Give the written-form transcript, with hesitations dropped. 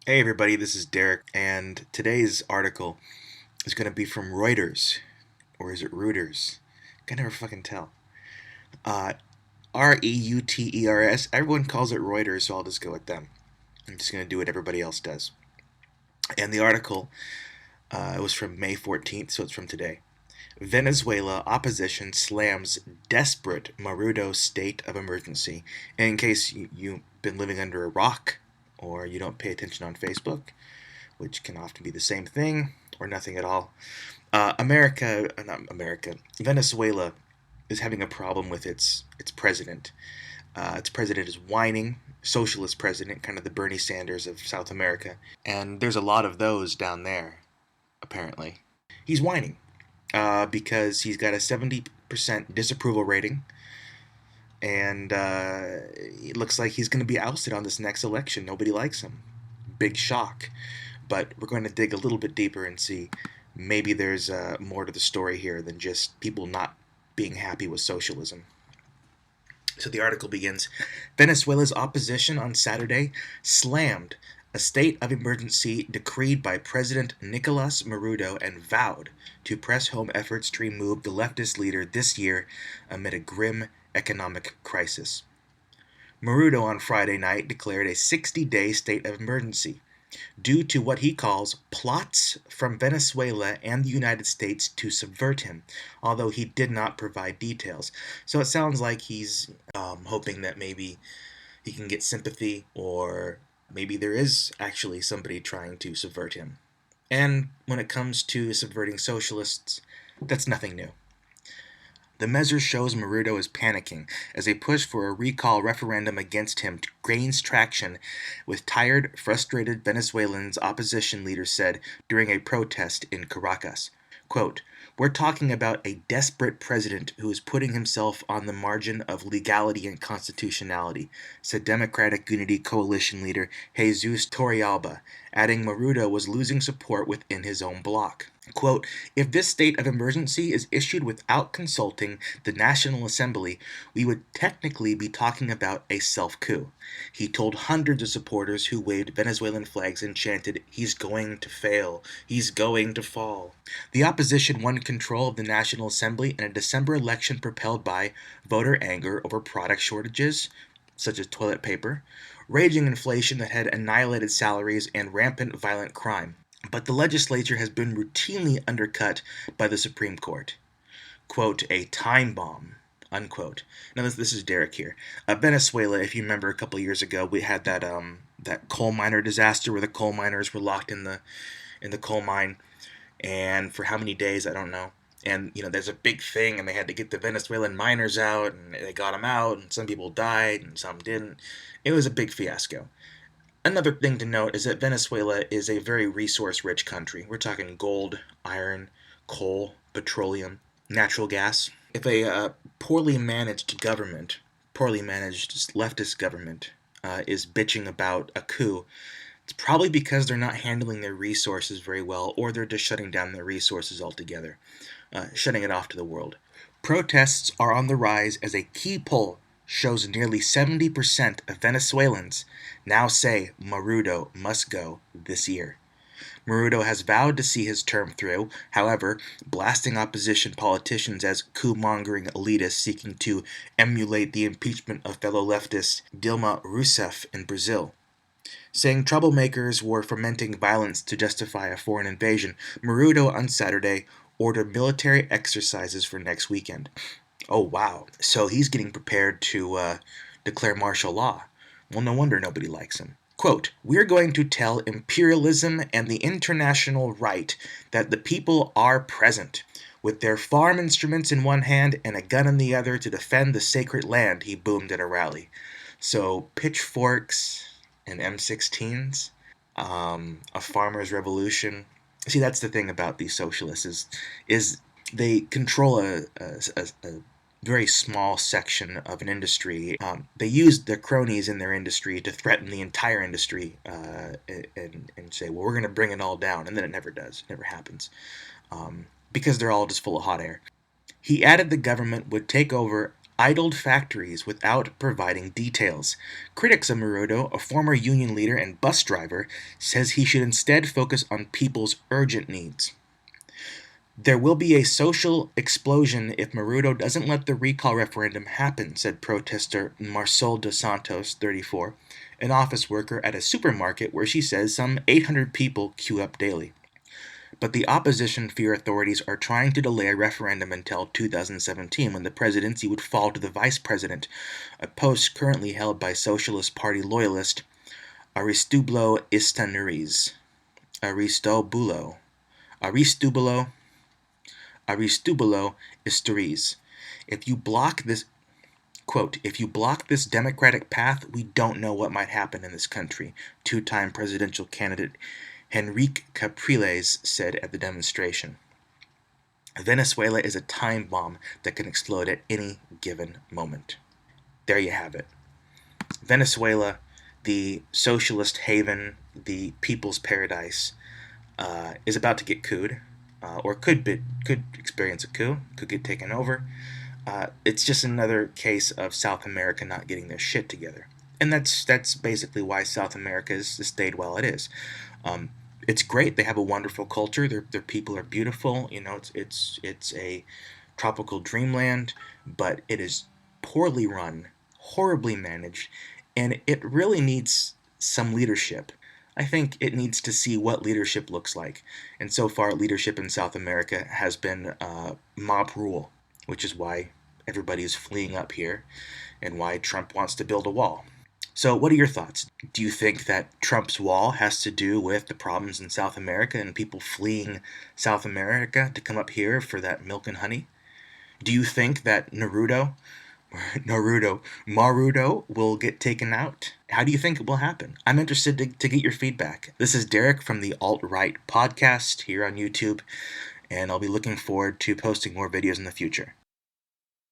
Hey everybody, this is Derrick, and today's article is going to be from Reuters, or is it Reuters? I can never fucking tell. Uh, Reuters. Everyone calls it Reuters, so I'll just go with them. I'm just going to do what everybody else does. And the article was from May 14th, so it's from today. Venezuela opposition slams desperate Maduro state of emergency. And in case you've been living under a rock or you don't pay attention on Facebook, which can often be the same thing or nothing at all. Not America, Venezuela is having a problem with its president. Its president is whining, socialist president, kind of the Bernie Sanders of South America, and there's a lot of those down there. Apparently, he's whining because he's got a 70% disapproval rating, and it looks like he's going to be ousted on this next election. Nobody likes him. Big shock. But we're going to dig a little bit deeper and see maybe there's more to the story here than just people not being happy with socialism. So the article begins. Venezuela's opposition on Saturday slammed a state of emergency decreed by President Nicolas Maduro and vowed to press home efforts to remove the leftist leader this year amid a grim economic crisis. Maduro on Friday night declared a 60-day state of emergency due to what he calls plots from Venezuela and the United States to subvert him, although he did not provide details. So it sounds like he's hoping that maybe he can get sympathy, or maybe there is actually somebody trying to subvert him. And when it comes to subverting socialists, that's nothing new. The measure shows Maduro is panicking as a push for a recall referendum against him gains traction with tired, frustrated Venezuelans, opposition leaders said during a protest in Caracas. Quote, "We're talking about a desperate president who is putting himself on the margin of legality and constitutionality," said Democratic Unity Coalition leader Jesus Torrealba, adding Maduro was losing support within his own bloc. Quote, "If this state of emergency is issued without consulting the National Assembly, we would technically be talking about a self-coup," he told hundreds of supporters who waved Venezuelan flags and chanted, "He's going to fail. He's going to fall." The opposition won control of the National Assembly in a December election propelled by voter anger over product shortages, such as toilet paper, raging inflation that had annihilated salaries, and rampant violent crime. But the legislature has been routinely undercut by the Supreme Court. Quote, "A time bomb," unquote. Now this is Derrick here. Venezuela, if you remember a couple of years ago, we had that coal miner disaster where the coal miners were locked in the coal mine, and for how many days I don't know. And there's a big thing, and they had to get the Venezuelan miners out, and they got them out, and some people died, and some didn't. It was a big fiasco. Another thing to note is that Venezuela is a very resource-rich country. We're talking gold, iron, coal, petroleum, natural gas. If a poorly managed government, poorly managed leftist government, is bitching about a coup, it's probably because they're not handling their resources very well, or they're just shutting down their resources altogether, shutting it off to the world. Protests are on the rise as a key poll shows nearly 70% of Venezuelans now say Maduro must go this year. Maduro has vowed to see his term through, however, blasting opposition politicians as coup-mongering elitists seeking to emulate the impeachment of fellow leftist Dilma Rousseff in Brazil. Saying troublemakers were fomenting violence to justify a foreign invasion, Maduro on Saturday ordered military exercises for next weekend. Oh, wow. So he's getting prepared to declare martial law. Well, no wonder nobody likes him. Quote, "We're going to tell imperialism and the international right that the people are present, with their farm instruments in one hand and a gun in the other to defend the sacred land," he boomed at a rally. So pitchforks and M16s, a farmer's revolution. See, that's the thing about these socialists is they control a very small section of an industry. They use their cronies in their industry to threaten the entire industry, and say, well, we're going to bring it all down. And then it never does. It never happens. Because they're all just full of hot air. He added the government would take over idled factories without providing details. Critics of Maduro, a former union leader and bus driver, says he should instead focus on people's urgent needs. There will be a social explosion if Maduro doesn't let the recall referendum happen, said protester Marcel dos Santos, 34, an office worker at a supermarket where she says some 800 people queue up daily. But the opposition fear authorities are trying to delay a referendum until 2017, when the presidency would fall to the vice president, a post currently held by Socialist Party loyalist Aristobulo Isturiz. Aristobulo Isturiz. If you block this Quote, if you block this democratic path, we don't know what might happen in this country, two-time presidential candidate Henrique Capriles said at the demonstration. Venezuela is a time bomb that can explode at any given moment. There you have it. Venezuela, the socialist haven, the people's paradise, is about to get couped, or could experience a coup, could get taken over. It's just another case of South America not getting their shit together, and that's basically why South America has stayed while it is. It's great; they have a wonderful culture. Their people are beautiful. You know, it's a tropical dreamland, but it is poorly run, horribly managed, and it really needs some leadership. I think it needs to see what leadership looks like, and so far, leadership in South America has been mob rule, which is why everybody is fleeing up here and why Trump wants to build a wall. So, what are your thoughts? Do you think that Trump's wall has to do with the problems in South America and people fleeing South America to come up here for that milk and honey? Do you think that Marudo will get taken out? How do you think it will happen? I'm interested to get your feedback. This is Derrick from the Alt-Right podcast here on YouTube, and I'll be looking forward to posting more videos in the future.